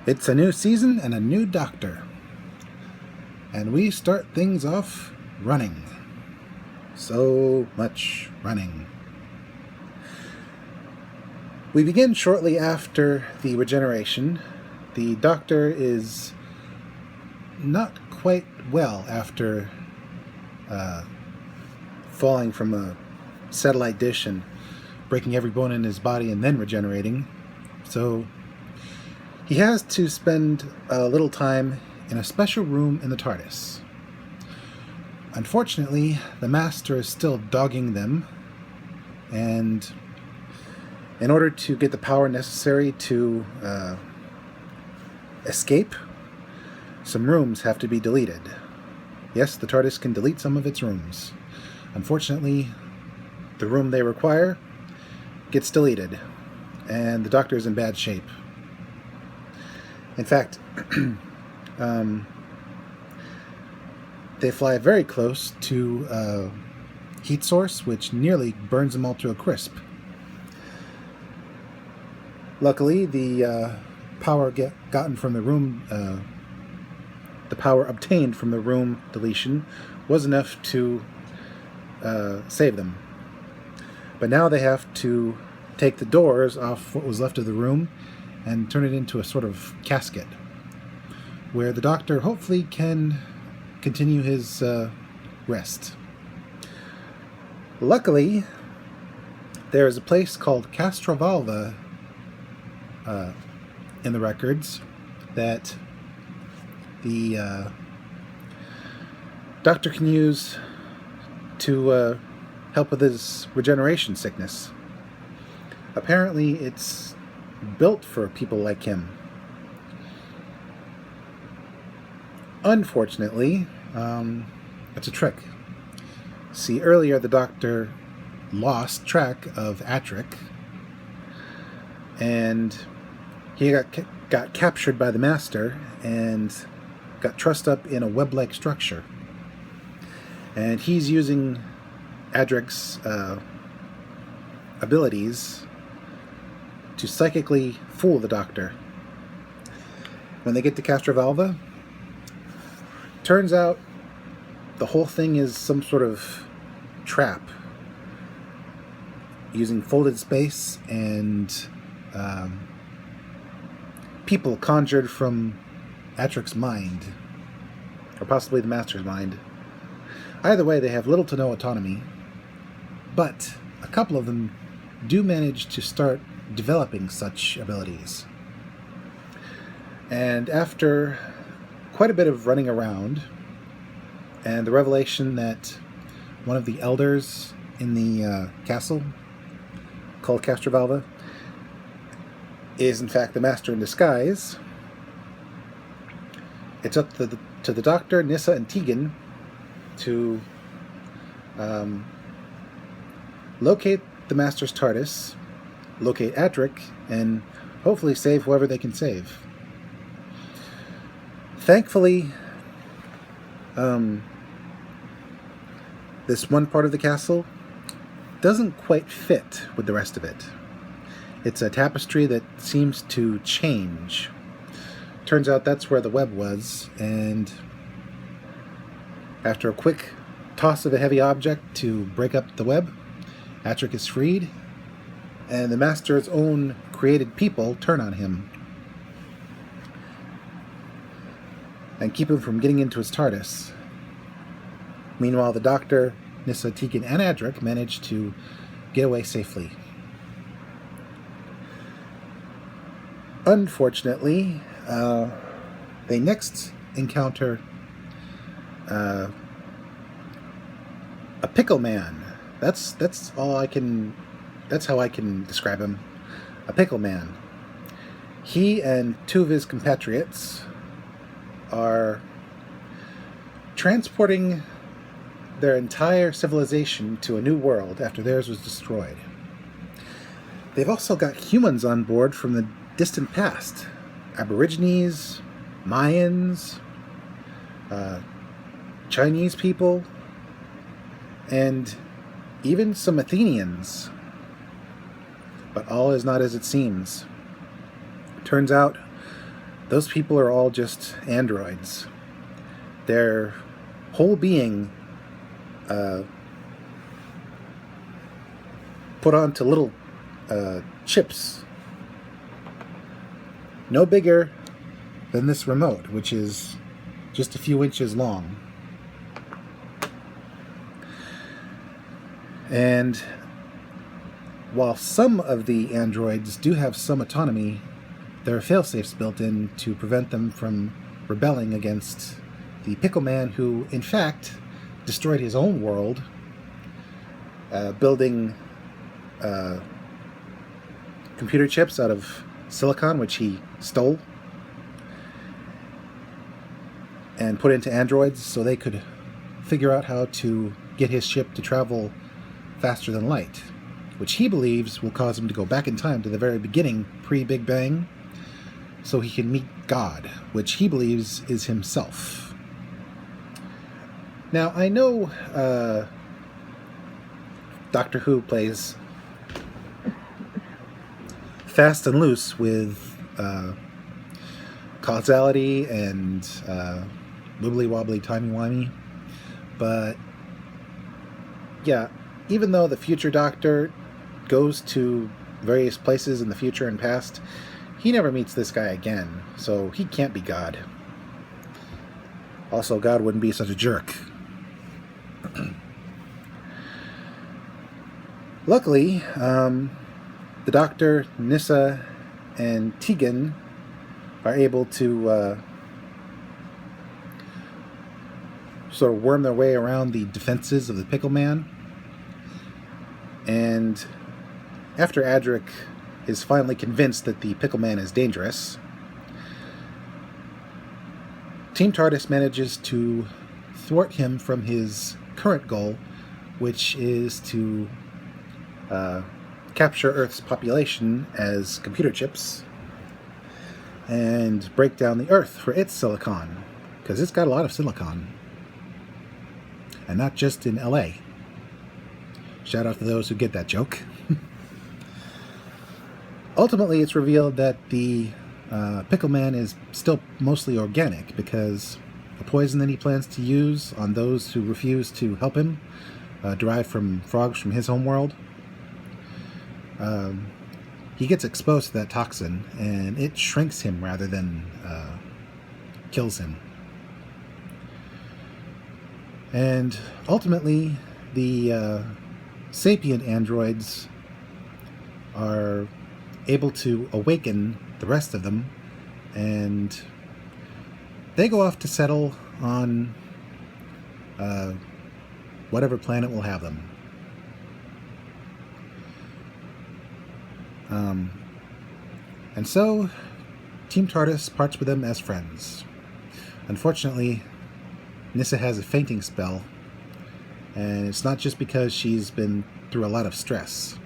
It's a new season and a new doctor. And we start things off running. So much running. We begin shortly after the regeneration. The doctor is not quite well after falling from a satellite dish and breaking every bone in his body and then regenerating. So he has to spend a little time in a special room in the TARDIS. Unfortunately, the Master is still dogging them, and in order to get the power necessary to escape, some rooms have to be deleted. Yes, the TARDIS can delete some of its rooms. Unfortunately, the room they require gets deleted, and the Doctor is in bad shape. In fact, they fly very close to a heat source, which nearly burns them all to a crisp. Luckily, the power gotten from the room, the power obtained from the room deletion, was enough to save them. But now they have to take the doors off what was left of the room and turn it into a sort of casket, where the Doctor hopefully can continue his rest. Luckily, there is a place called Castrovalva in the records that the Doctor can use to help with his regeneration sickness. Apparently, it's built for people like him. Unfortunately, it's a trick. See, earlier the Doctor lost track of Atric, and he got captured by the Master and got trussed up in a web-like structure. And he's using Adric's abilities to psychically fool the Doctor. When they get to Castrovalva, turns out the whole thing is some sort of trap using folded space and people conjured from Atric's mind, or possibly the Master's mind. Either way, they have little to no autonomy, but a couple of them do manage to start developing such abilities. And after quite a bit of running around, and the revelation that one of the elders in the castle, called Castrovalva, is in fact the Master in disguise, it's up to the Doctor, Nyssa, and Tegan to locate the Master's TARDIS, locate Adric, and hopefully save whoever they can save. Thankfully, this one part of the castle doesn't quite fit with the rest of it. It's a tapestry that seems to change. Turns out that's where the web was, and after a quick toss of a heavy object to break up the web, Atric is freed, and the Master's own created people turn on him and keep him from getting into his TARDIS. Meanwhile, the Doctor, Nyssa, Tegan, and Adric manage to get away safely. Unfortunately, they next encounter a pickle man. That's how I can describe him. A pickle man. He and two of his compatriots are transporting their entire civilization to a new world after theirs was destroyed. They've also got humans on board from the distant past. Aborigines, Mayans, Chinese people, and even some Athenians. But all is not as it seems. Turns out those people are all just androids. Their whole being put onto little chips, no bigger than this remote, which is just a few inches long. And while some of the androids do have some autonomy, there are failsafes built in to prevent them from rebelling against the Pickle Man, who, in fact, destroyed his own world, building computer chips out of silicon, which he stole, and put into androids so they could figure out how to get his ship to travel faster than light, which he believes will cause him to go back in time to the very beginning, pre-Big Bang, so he can meet God, which he believes is himself. Now, I know Doctor Who plays fast and loose with causality and wibbly-wobbly, timey-wimey, but yeah, even though the future Doctor goes to various places in the future and past, he never meets this guy again, so he can't be God. Also, God wouldn't be such a jerk. Luckily, the Doctor, Nyssa, and Tegan are able to sort of worm their way around the defenses of the Pickle Man. And after Adric is finally convinced that the Pickle Man is dangerous, Team TARDIS manages to thwart him from his current goal, which is to capture Earth's population as computer chips and break down the Earth for its silicon, because it's got a lot of silicon, and not just in LA. Shout out to those who get that joke. Ultimately, it's revealed that the Pickle Man is still mostly organic, because the poison that he plans to use on those who refuse to help him, derived from frogs from his homeworld, he gets exposed to that toxin, and it shrinks him rather than kills him. And ultimately, the sapient androids are able to awaken the rest of them, and they go off to settle on whatever planet will have them. And so Team TARDIS parts with them as friends. Unfortunately, Nyssa has a fainting spell, and it's not just because she's been through a lot of stress.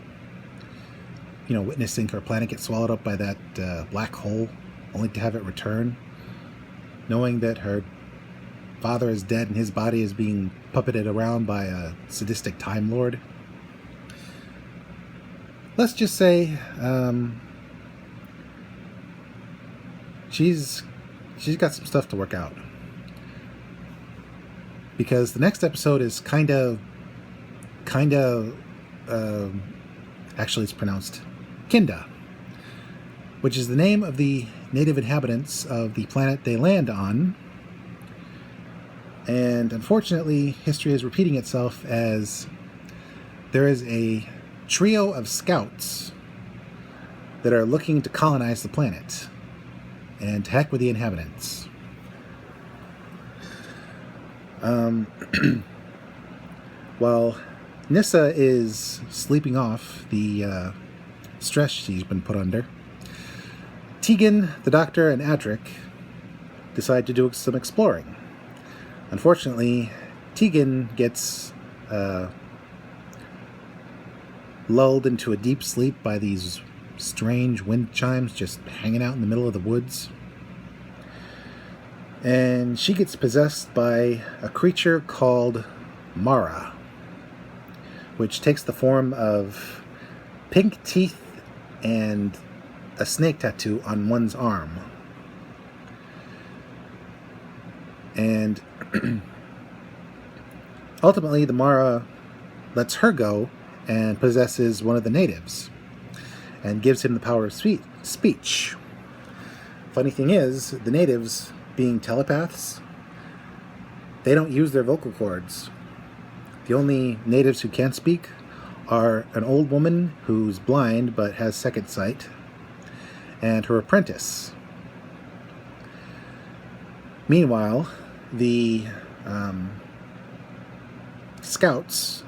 You know, witnessing her planet get swallowed up by that black hole, only to have it return. Knowing that her father is dead and his body is being puppeted around by a sadistic Time Lord. Let's just say she's got some stuff to work out. Because the next episode is kind of actually it's pronounced Kinda, which is the name of the native inhabitants of the planet they land on. And unfortunately, history is repeating itself, as there is a trio of scouts that are looking to colonize the planet, and to heck with the inhabitants. While Nyssa is sleeping off the stress she's been put under, Tegan, the Doctor, and Adric decide to do some exploring. Unfortunately, Tegan gets lulled into a deep sleep by these strange wind chimes just hanging out in the middle of the woods. And she gets possessed by a creature called Mara, which takes the form of pink teeth and a snake tattoo on one's arm. And ultimately, the Mara lets her go and possesses one of the natives and gives him the power of speech. Funny thing is, the natives, being telepaths, they don't use their vocal cords. The only natives who can speak are an old woman who's blind but has second sight, and her apprentice. Meanwhile, the scouts,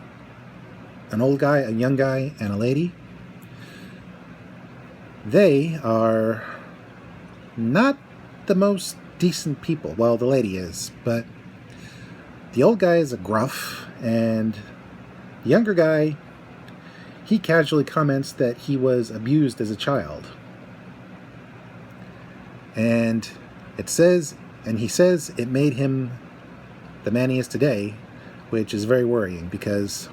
an old guy, a young guy, and a lady, they are not the most decent people. Well, the lady is, but the old guy is a gruff, and the younger guy, he casually comments that he was abused as a child. And he says it made him the man he is today, which is very worrying because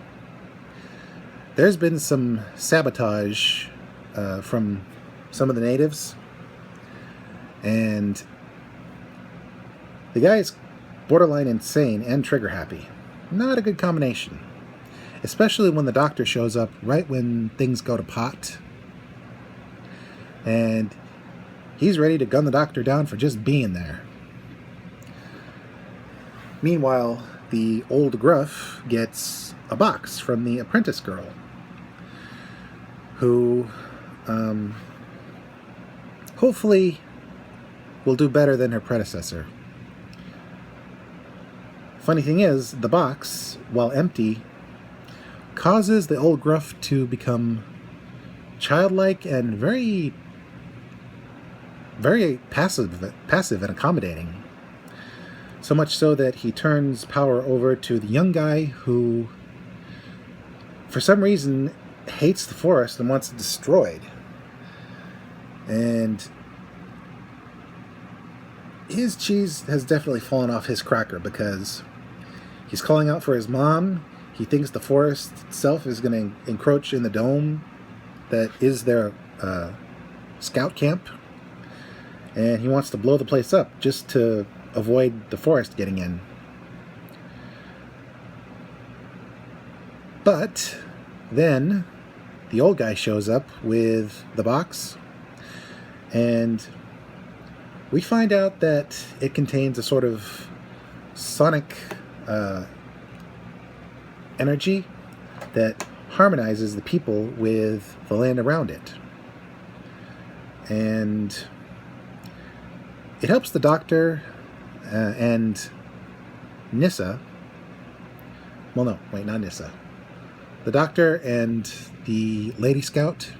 there's been some sabotage from some of the natives, and the guy is borderline insane and trigger happy. Not a good combination, especially when the doctor shows up right when things go to pot, and he's ready to gun the doctor down for just being there. Meanwhile, the old gruff gets a box from the apprentice girl, who hopefully will do better than her predecessor. Funny thing is, the box, while empty, causes the old gruff to become childlike and very, very passive and accommodating. So much so that he turns power over to the young guy who, for some reason, hates the forest and wants it destroyed. And his cheese has definitely fallen off his cracker because he's calling out for his mom. He thinks the forest itself is going to encroach in the dome that is their scout camp. And he wants to blow the place up just to avoid the forest getting in. But then the old guy shows up with the box, and we find out that it contains a sort of sonic energy that harmonizes the people with the land around it. And it helps the doctor and Nissa. Well, no, wait, not Nissa. The doctor and the lady scout,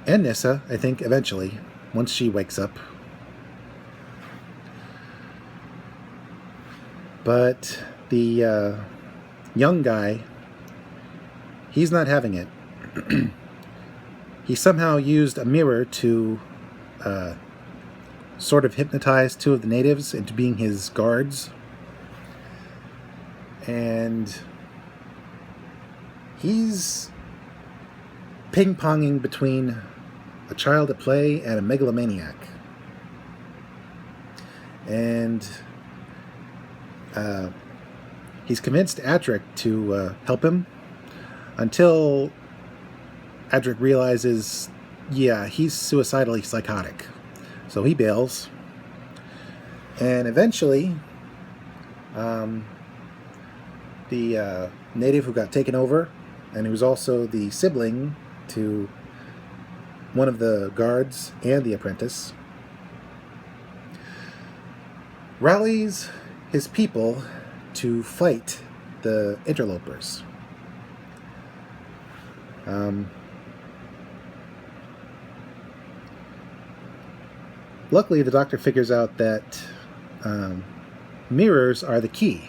and Nissa, I think, eventually, once she wakes up. But the young guy, he's not having it. He somehow used a mirror to sort of hypnotize two of the natives into being his guards. And he's ping-ponging between a child at play and a megalomaniac. And he's convinced Adric to help him until Adric realizes, yeah, he's suicidally psychotic. So he bails. And eventually, the native who got taken over, and who's also the sibling to one of the guards and the apprentice, rallies his people to fight the interlopers. Luckily, the doctor figures out that mirrors are the key.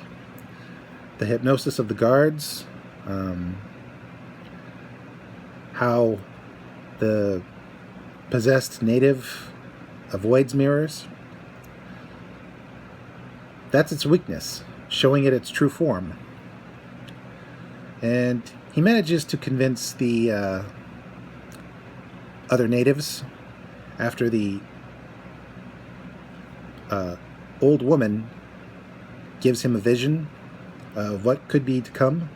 The hypnosis of the guards, how the possessed native avoids mirrors. That's its weakness, showing it its true form. And he manages to convince the other natives, after the old woman gives him a vision of what could be to come,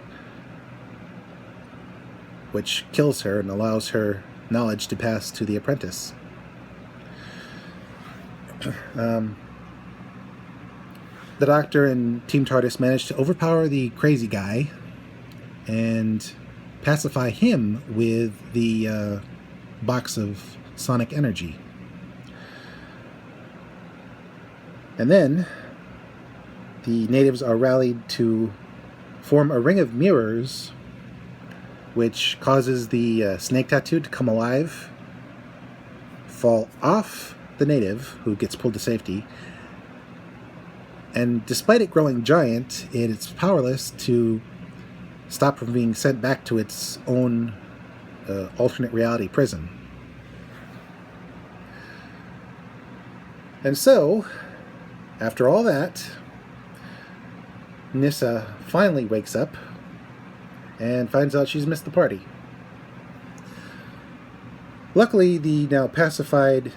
which kills her and allows her knowledge to pass to the apprentice. The Doctor and Team TARDIS managed to overpower the crazy guy and pacify him with the box of sonic energy. And then the natives are rallied to form a ring of mirrors, which causes the snake tattoo to come alive, fall off the native, who gets pulled to safety, and despite it growing giant, it's powerless to stop from being sent back to its own alternate reality prison. And so, after all that, Nyssa finally wakes up and finds out she's missed the party. Luckily, the now pacified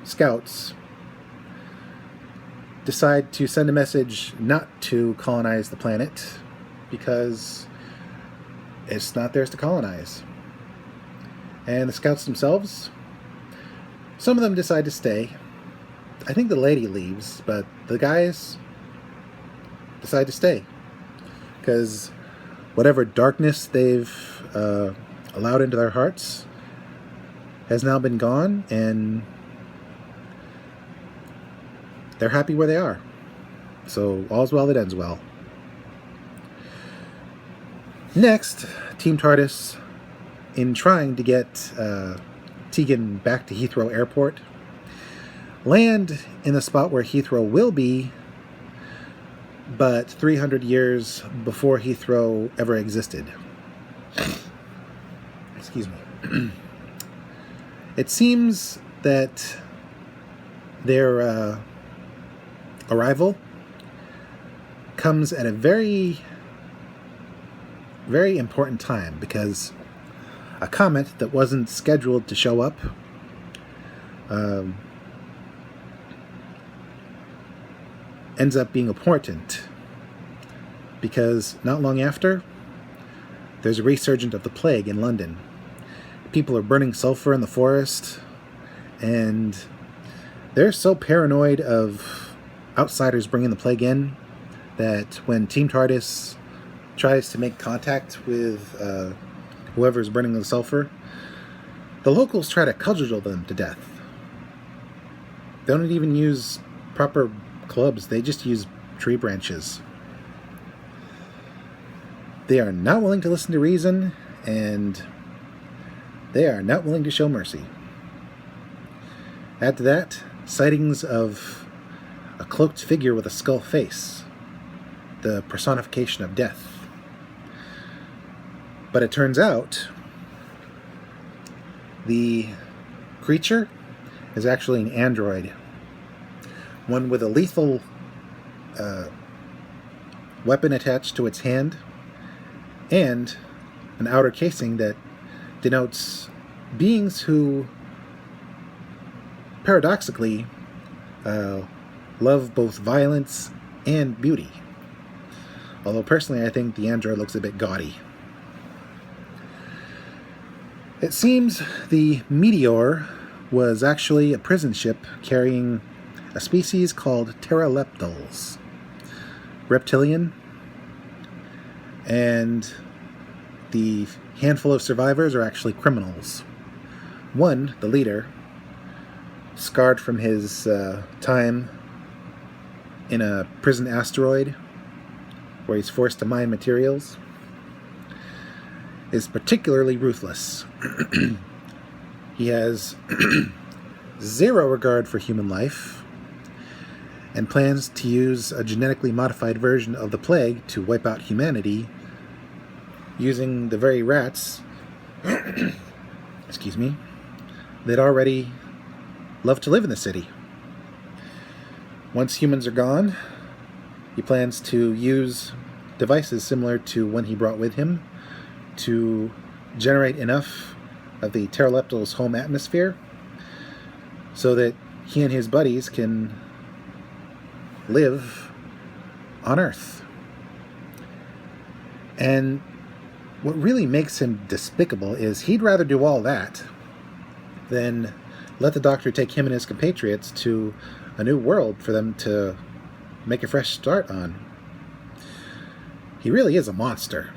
scouts decide to send a message not to colonize the planet because it's not theirs to colonize. And the scouts themselves, some of them decide to stay. I think the lady leaves, but the guys decide to stay because whatever darkness they've allowed into their hearts has now been gone, and they're happy where they are. So all's well that ends well. Next, Team TARDIS, in trying to get Tegan back to Heathrow Airport, land in the spot where Heathrow will be, but 300 years before Heathrow ever existed. Excuse me. It seems that their arrival comes at a very, very important time, because a comet that wasn't scheduled to show up ends up being important, because not long after, there's a resurgence of the plague in London. People are burning sulfur in the forest, and they're so paranoid of outsiders bringing the plague in that when Team TARDIS tries to make contact with whoever's burning the sulfur, the locals try to cudgel them to death. They don't even use proper clubs, they just use tree branches. They are not willing to listen to reason, and they are not willing to show mercy. Add to that, sightings of a cloaked figure with a skull face, the personification of death. But it turns out the creature is actually an android, one with a lethal weapon attached to its hand, and an outer casing that denotes beings who paradoxically love both violence and beauty. Although personally I think the android looks a bit gaudy. It seems the meteor was actually a prison ship carrying a species called pteroleptals, reptilian, and the handful of survivors are actually criminals. One, the leader, scarred from his time in a prison asteroid where he's forced to mine materials, is particularly ruthless. He has zero regard for human life and plans to use a genetically modified version of the plague to wipe out humanity using the very rats excuse me, that already love to live in the city. Once humans are gone, he plans to use devices similar to one he brought with him to generate enough of the pteroleptal's home atmosphere so that he and his buddies can live on Earth. And what really makes him despicable is he'd rather do all that than let the Doctor take him and his compatriots to a new world for them to make a fresh start on. He really is a monster.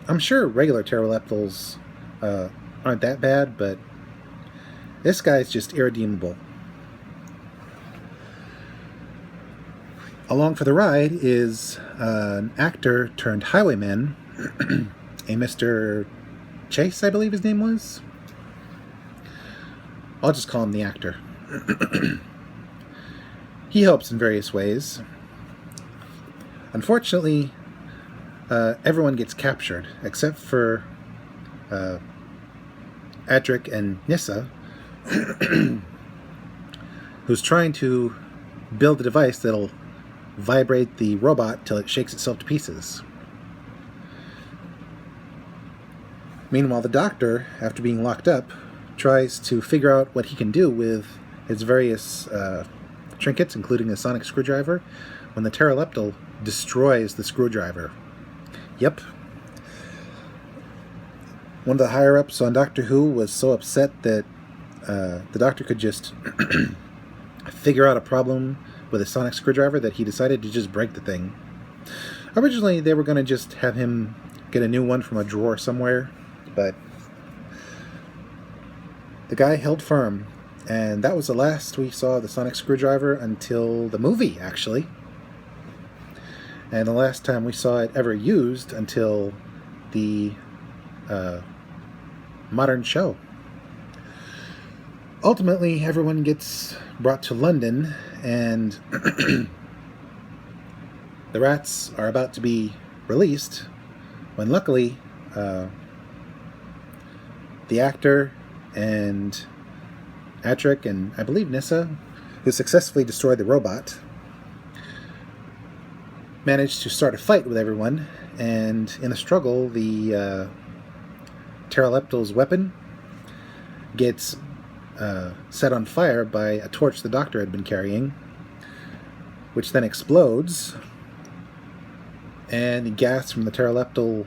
I'm sure regular pterodactyls aren't that bad, but this guy's just irredeemable. Along for the ride is an actor turned highwayman, a Mr. Chase, I believe his name was. I'll just call him the actor. He helps in various ways. Unfortunately, everyone gets captured, except for Adric and Nyssa, who's trying to build a device that'll vibrate the robot till it shakes itself to pieces. Meanwhile, the Doctor, after being locked up, tries to figure out what he can do with his various trinkets, including a sonic screwdriver, when the pterodactyl destroys the screwdriver. Yep. One of the higher-ups on Doctor Who was so upset that the Doctor could just figure out a problem with a sonic screwdriver that he decided to just break the thing. Originally, they were going to just have him get a new one from a drawer somewhere, but the guy held firm, and that was the last we saw of the sonic screwdriver until the movie, actually. And the last time we saw it ever used until the modern show. Ultimately, everyone gets brought to London, and the rats are about to be released, when luckily the actor and Adric and I believe Nyssa, who successfully destroyed the robot, managed to start a fight with everyone, and in the struggle, the pterodactyl's weapon gets set on fire by a torch the Doctor had been carrying, which then explodes, and the gas from the pterodactyl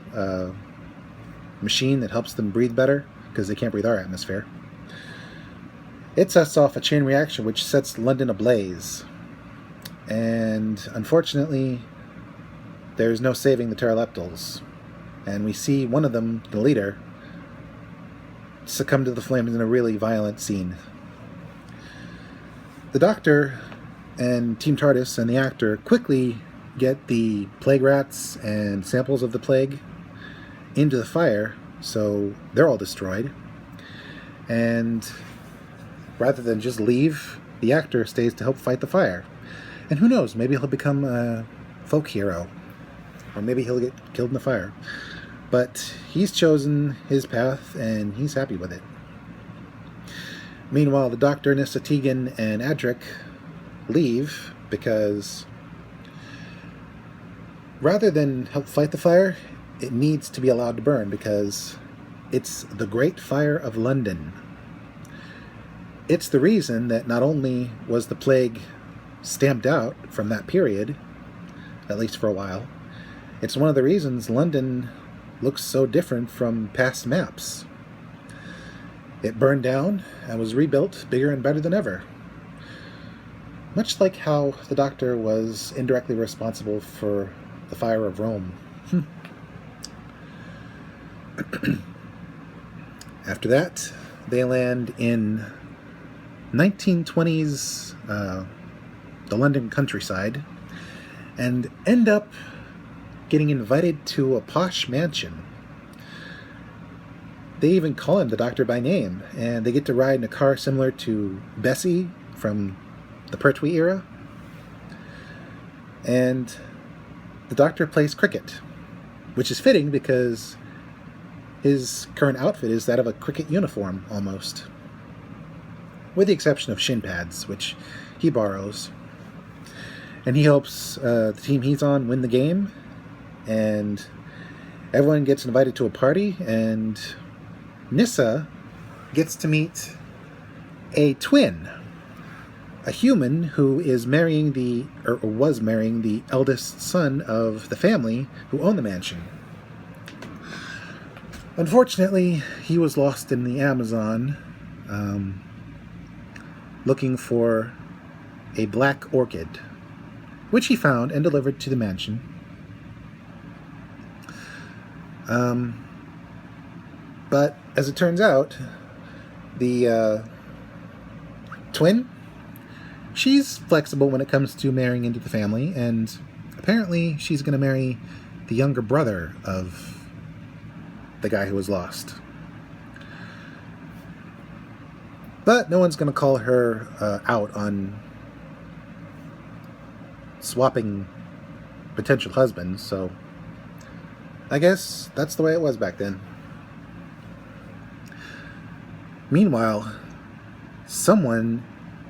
machine that helps them breathe better, because they can't breathe our atmosphere, it sets off a chain reaction which sets London ablaze. And unfortunately, there's no saving the pterodactyls, and we see one of them, the leader, succumb to the flames in a really violent scene. The Doctor and Team TARDIS and the actor quickly get the plague rats and samples of the plague into the fire, so they're all destroyed. And rather than just leave, the actor stays to help fight the fire. And who knows, maybe he'll become a folk hero, or maybe he'll get killed in the fire. But he's chosen his path, and he's happy with it. Meanwhile, the Doctor, Nyssa, Tegan, and Adric leave because rather than help fight the fire, it needs to be allowed to burn because it's the Great Fire of London. It's the reason that not only was the plague stamped out from that period, at least for a while, it's one of the reasons London looks so different from past maps. It burned down and was rebuilt bigger and better than ever. Much like how the Doctor was indirectly responsible for the fire of Rome. After that, they land in 1920s, the London countryside, and end up getting invited to a posh mansion. They even call him the Doctor by name, and they get to ride in a car similar to Bessie from the Pertwee era. And the Doctor plays cricket, which is fitting because his current outfit is that of a cricket uniform, almost. With the exception of shin pads, which he borrows. And he helps the team he's on win the game, and everyone gets invited to a party, and Nyssa gets to meet a twin, a human who is marrying or was marrying the eldest son of the family who owned the mansion. Unfortunately, he was lost in the Amazon, looking for a black orchid, which he found and delivered to the mansion. But as it turns out, the twin, she's flexible when it comes to marrying into the family, and apparently she's going to marry the younger brother of the guy who was lost. But no one's going to call her out on swapping potential husbands, so I guess that's the way it was back then. Meanwhile, someone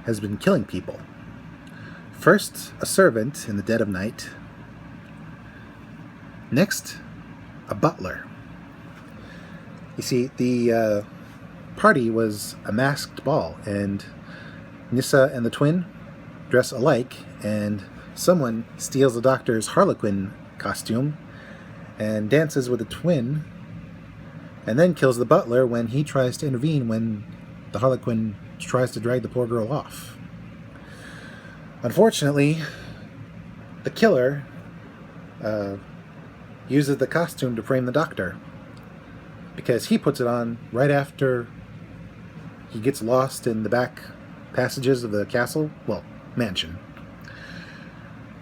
has been killing people. First, a servant in the dead of night. Next, a butler. You see, the party was a masked ball, and Nyssa and the twin dress alike, and someone steals the doctor's Harlequin costume and dances with the twin, and then kills the butler when he tries to intervene when the Harlequin tries to drag the poor girl off. Unfortunately, the killer uses the costume to frame the doctor, because he puts it on right after he gets lost in the back passages of the castle, well, mansion,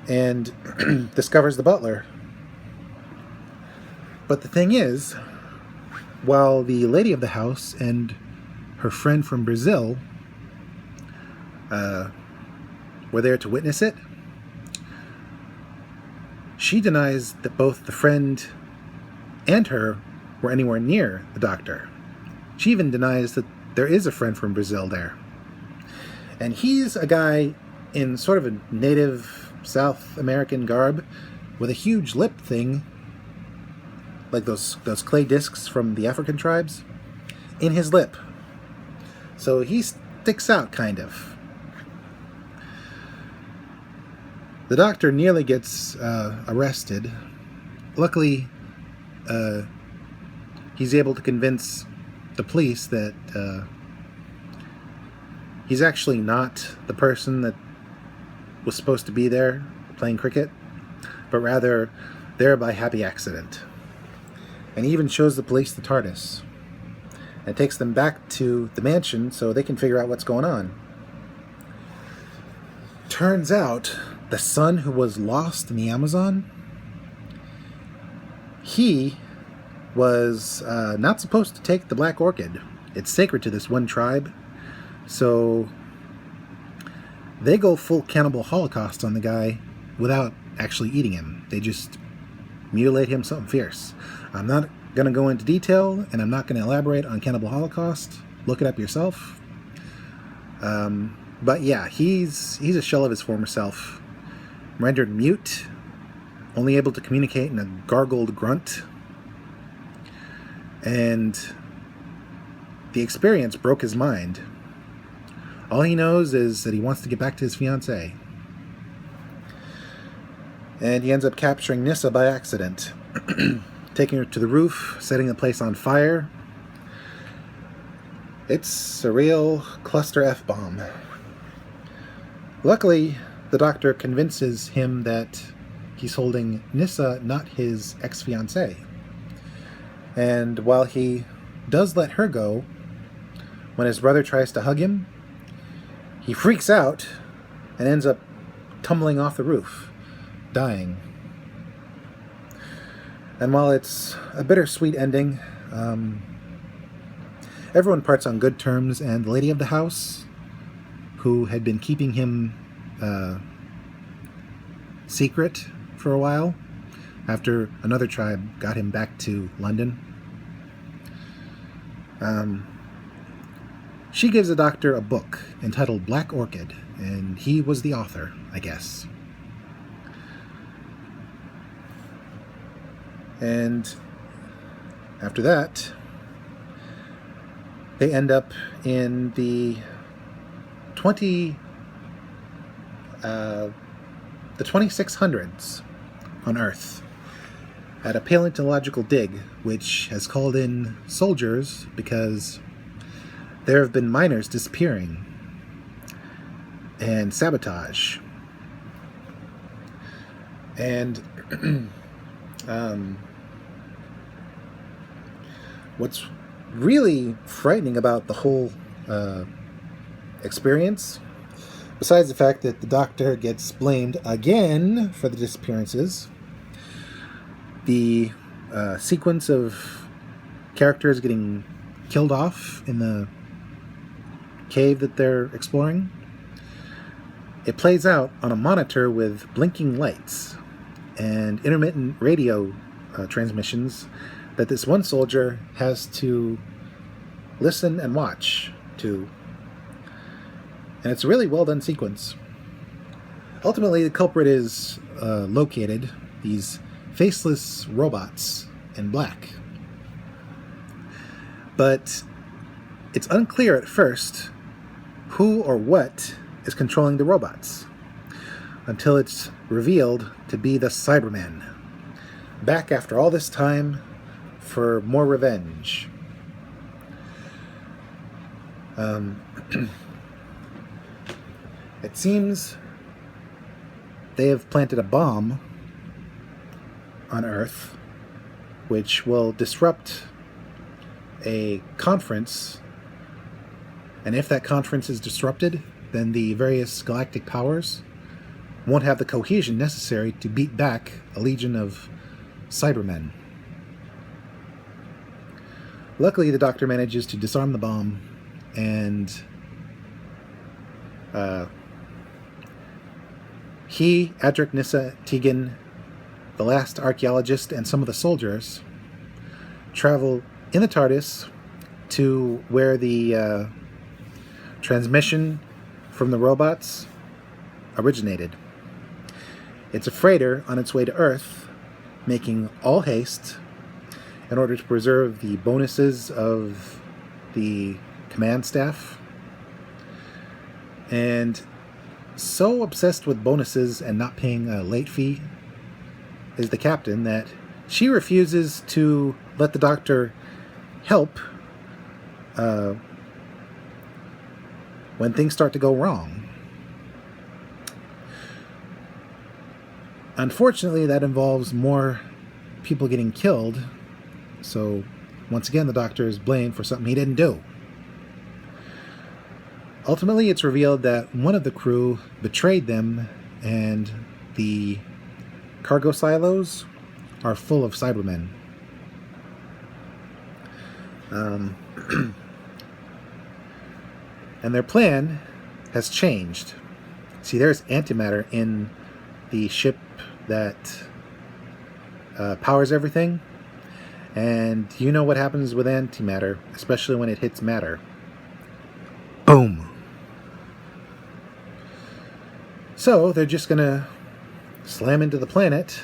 and discovers the butler. But the thing is, while the lady of the house and her friend from Brazil were there to witness it, she denies that both the friend and her were anywhere near the doctor. She even denies that there is a friend from Brazil there. And he's a guy in sort of a native South American garb with a huge lip thing, like those clay discs from the African tribes, in his lip. So he sticks out, kind of. The doctor nearly gets arrested. Luckily, he's able to convince the police that he's actually not the person that was supposed to be there playing cricket, but rather there by happy accident. And he even shows the police the TARDIS and takes them back to the mansion so they can figure out what's going on. Turns out the son who was lost in the Amazon, he was not supposed to take the black orchid. It's sacred to this one tribe. So they go full cannibal holocaust on the guy without actually eating him. They just mutilate him something fierce. I'm not going to go into detail, and I'm not going to elaborate on cannibal holocaust. Look it up yourself. But yeah, he's a shell of his former self, rendered mute, only able to communicate in a gargled grunt. And the experience broke his mind. All he knows is that he wants to get back to his fiancée. And he ends up capturing Nyssa by accident, taking her to the roof, setting the place on fire. It's a real cluster F-bomb. Luckily, the doctor convinces him that he's holding Nyssa, not his ex-fiancée. And while he does let her go, when his brother tries to hug him, he freaks out and ends up tumbling off the roof, dying. And while it's a bittersweet ending, everyone parts on good terms, and the lady of the house, who had been keeping him secret for a while, after another tribe got him back to London, she gives the doctor a book entitled Black Orchid, and he was the author, I guess. And after that, they end up in the the 2600s on Earth at a paleontological dig, which has called in soldiers because there have been miners disappearing and sabotage. And what's really frightening about the whole experience, besides the fact that the doctor gets blamed again for the disappearances, the sequence of characters getting killed off in the cave that they're exploring, it plays out on a monitor with blinking lights and intermittent radio transmissions that this one soldier has to listen and watch to. And it's a really well done sequence. Ultimately, the culprit is located, these faceless robots in black. But it's unclear at first who or what is controlling the robots, until it's revealed to be the Cybermen, back after all this time for more revenge. It seems they have planted a bomb on Earth which will disrupt a conference, and if that conference is disrupted, then the various galactic powers won't have the cohesion necessary to beat back a legion of Cybermen. Luckily, the Doctor manages to disarm the bomb, and he, Adric, Nissa, Tegan, the last archaeologist, and some of the soldiers travel in the TARDIS to where the transmission from the robots originated. It's a freighter on its way to Earth, making all haste in order to preserve the bonuses of the command staff. And so obsessed with bonuses and not paying a late fee is the captain that she refuses to let the Doctor help when things start to go wrong. Unfortunately, that involves more people getting killed, so once again the Doctor is blamed for something he didn't do. Ultimately, it's revealed that one of the crew betrayed them, and the cargo silos are full of Cybermen. And their plan has changed. See, there's antimatter in the ship that powers everything, and you know what happens with antimatter, especially when it hits matter. Boom! So they're just gonna slam into the planet,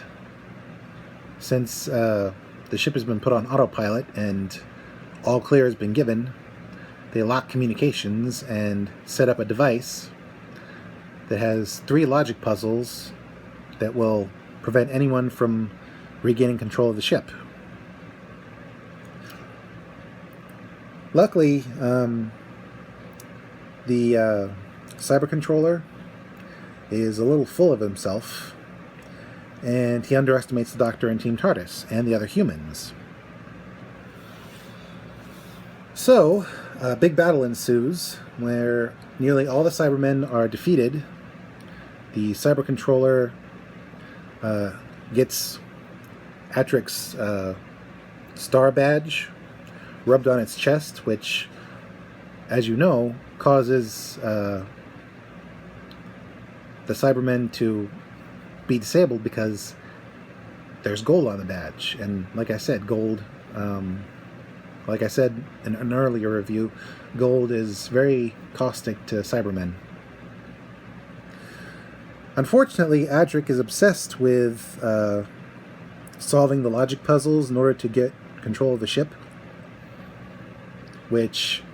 since the ship has been put on autopilot and all clear has been given. They lock communications and set up a device that has 3 logic puzzles that will prevent anyone from regaining control of the ship. Luckily, the cyber controller is a little full of himself, and he underestimates the Doctor and Team TARDIS and the other humans. So, a big battle ensues where nearly all the Cybermen are defeated. The cyber controller gets Atric's star badge rubbed on its chest, which, as you know, causes the Cybermen to be disabled because there's gold on the badge. And like I said, gold, like I said in an earlier review, gold is very caustic to Cybermen. Unfortunately, Adric is obsessed with solving the logic puzzles in order to get control of the ship, which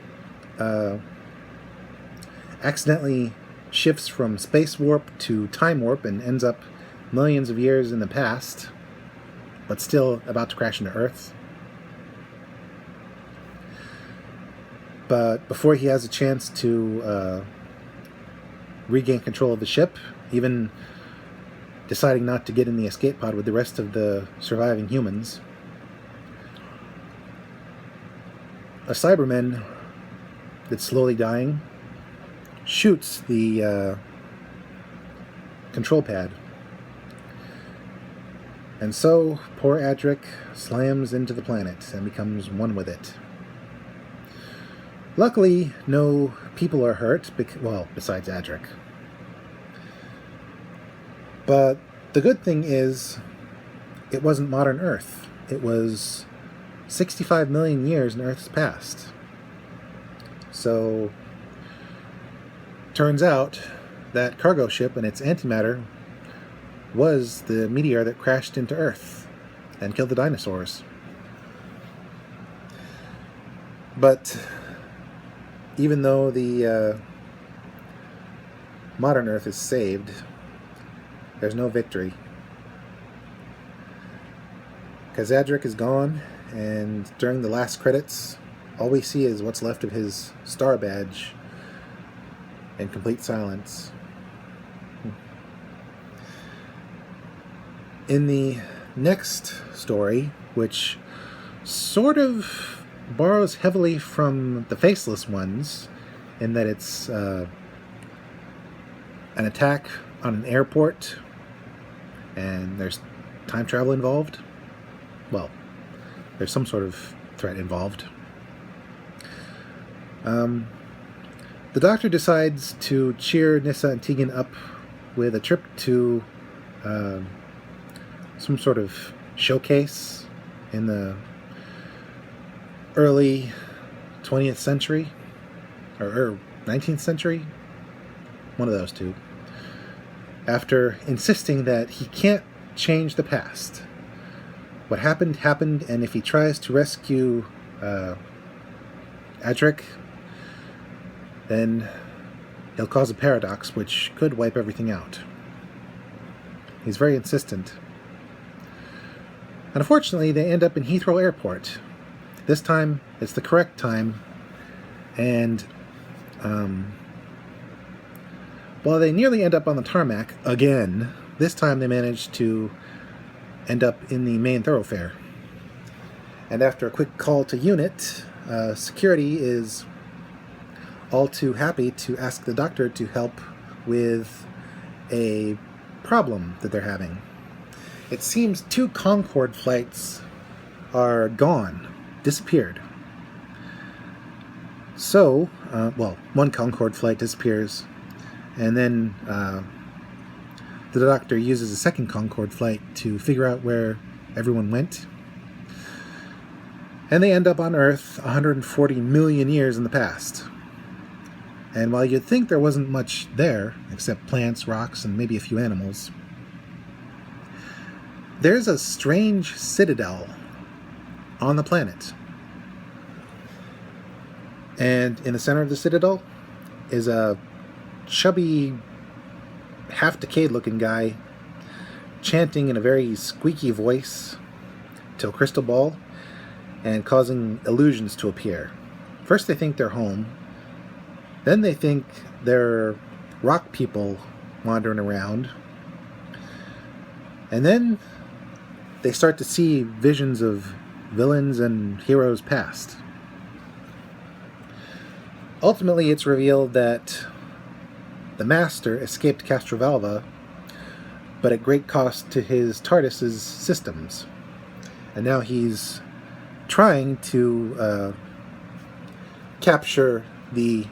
accidentally shifts from space warp to time warp and ends up millions of years in the past, but still about to crash into Earth. But before he has a chance to regain control of the ship, even deciding not to get in the escape pod with the rest of the surviving humans, a Cyberman that's slowly dying shoots the control pad. And so poor Adric slams into the planet and becomes one with it. Luckily, no people are hurt, besides Adric. But the good thing is, it wasn't modern Earth. It was 65 million years in Earth's past. So, turns out that cargo ship and its antimatter was the meteor that crashed into Earth and killed the dinosaurs. But even though the modern Earth is saved, there's no victory. Because Adric is gone, and during the last credits, all we see is what's left of his star badge in complete silence. In the next story, which sort of borrows heavily from the Faceless ones, in that it's an attack on an airport, and there's time travel involved. Well, there's some sort of threat involved. The Doctor decides to cheer Nyssa and Tegan up with a trip to some sort of showcase in the early 20th century, or 19th century, one of those two, after insisting that he can't change the past. What happened, happened, and if he tries to rescue Adric, then he'll cause a paradox which could wipe everything out. He's very insistent. Unfortunately, they end up in Heathrow Airport. This time, it's the correct time, and while they nearly end up on the tarmac again, this time they manage to end up in the main thoroughfare. And after a quick call to unit, security is all too happy to ask the Doctor to help with a problem that they're having. It seems 2 Concorde flights are gone, disappeared. So, 1 Concorde flight disappears, and then the Doctor uses a 2nd Concorde flight to figure out where everyone went. And they end up on Earth 140 million years in the past. And while you'd think there wasn't much there, except plants, rocks, and maybe a few animals, there's a strange citadel on the planet. And in the center of the citadel is a chubby, half-decayed looking guy chanting in a very squeaky voice to a crystal ball and causing illusions to appear. First they think they're home, then they think they're rock people wandering around, and then they start to see visions of villains and heroes past. Ultimately, it's revealed that the Master escaped Castrovalva, but at great cost to his TARDIS's systems. And now he's trying to capture the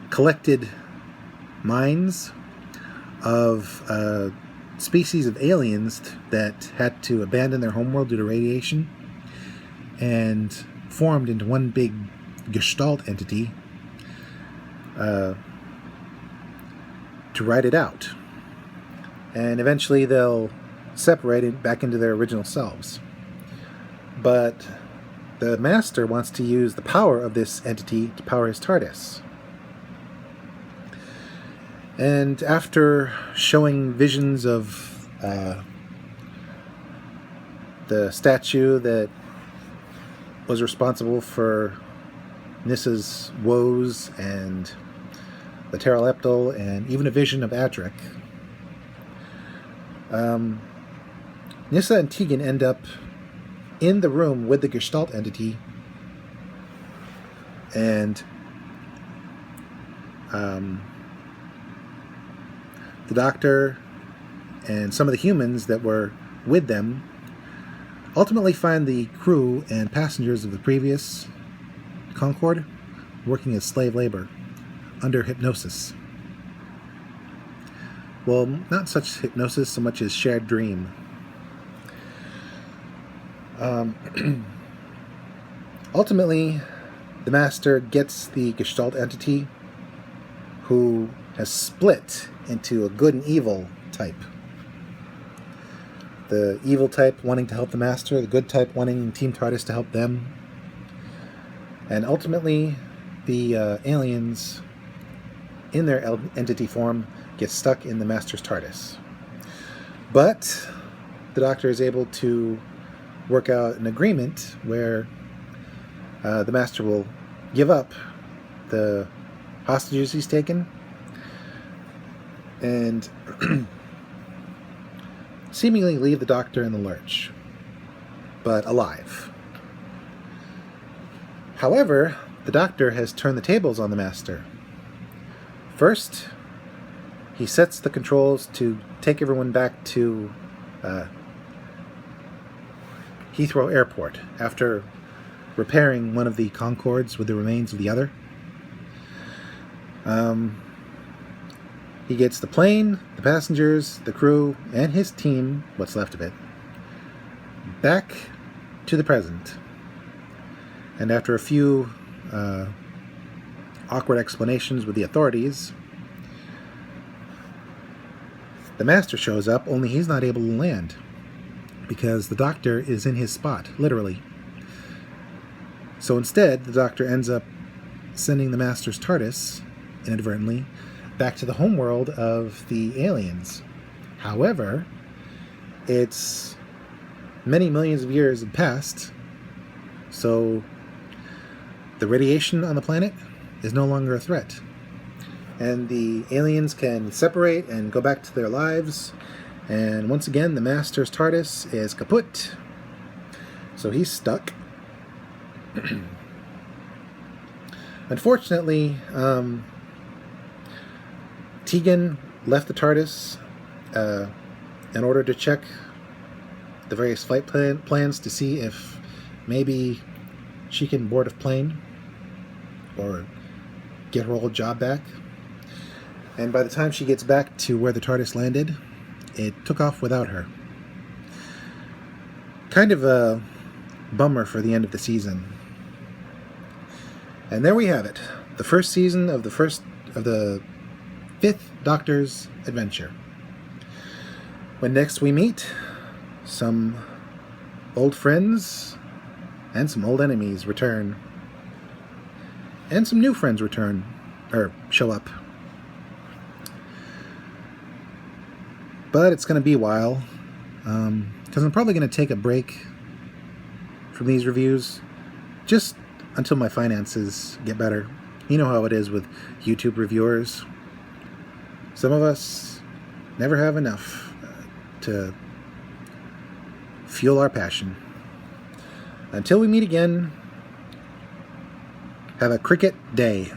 collected minds of a species of aliens that had to abandon their homeworld due to radiation and formed into one big Gestalt entity to ride it out. And eventually they'll separate it back into their original selves. But the Master wants to use the power of this entity to power his TARDIS. And after showing visions of the statue that was responsible for Nissa's woes and the pteroleptal, and even a vision of Adric, Nissa and Tegan end up in the room with the Gestalt entity, and the doctor and some of the humans that were with them ultimately find the crew and passengers of the previous Concorde working as slave labor under hypnosis. Well, not such hypnosis so much as shared dream. Ultimately, the Master gets the Gestalt entity, who has split into a good and evil type. The evil type wanting to help the Master, the good type wanting Team TARDIS to help them. And ultimately, the aliens, in their entity form, get stuck in the Master's TARDIS. But the Doctor is able to work out an agreement where the Master will give up the hostages he's taken and seemingly leave the Doctor in the lurch, but alive. However, the Doctor has turned the tables on the Master. First, he sets the controls to take everyone back to Heathrow Airport after repairing one of the Concords with the remains of the other. He gets the plane, the passengers, the crew, and his team, what's left of it, back to the present. And after a few awkward explanations with the authorities, the Master shows up, only he's not able to land because the Doctor is in his spot, literally. So instead, the Doctor ends up sending the Master's TARDIS, inadvertently, back to the homeworld of the aliens. However, it's many millions of years have passed, so the radiation on the planet is no longer a threat. And the aliens can separate and go back to their lives. And once again, the Master's TARDIS is kaput. So he's stuck. Unfortunately, Tegan left the TARDIS in order to check the various flight plans to see if maybe she can board a plane or get her old job back. And by the time she gets back to where the TARDIS landed, it took off without her. Kind of a bummer for the end of the season. And there we have it, the first season of the fifth Doctor's adventure. When next we meet, some old friends and some old enemies return. And some new friends return, or show up. But it's going to be a while, because I'm probably going to take a break from these reviews, just until my finances get better. You know how it is with YouTube reviewers. Some of us never have enough to fuel our passion. Until we meet again, have a cricket day.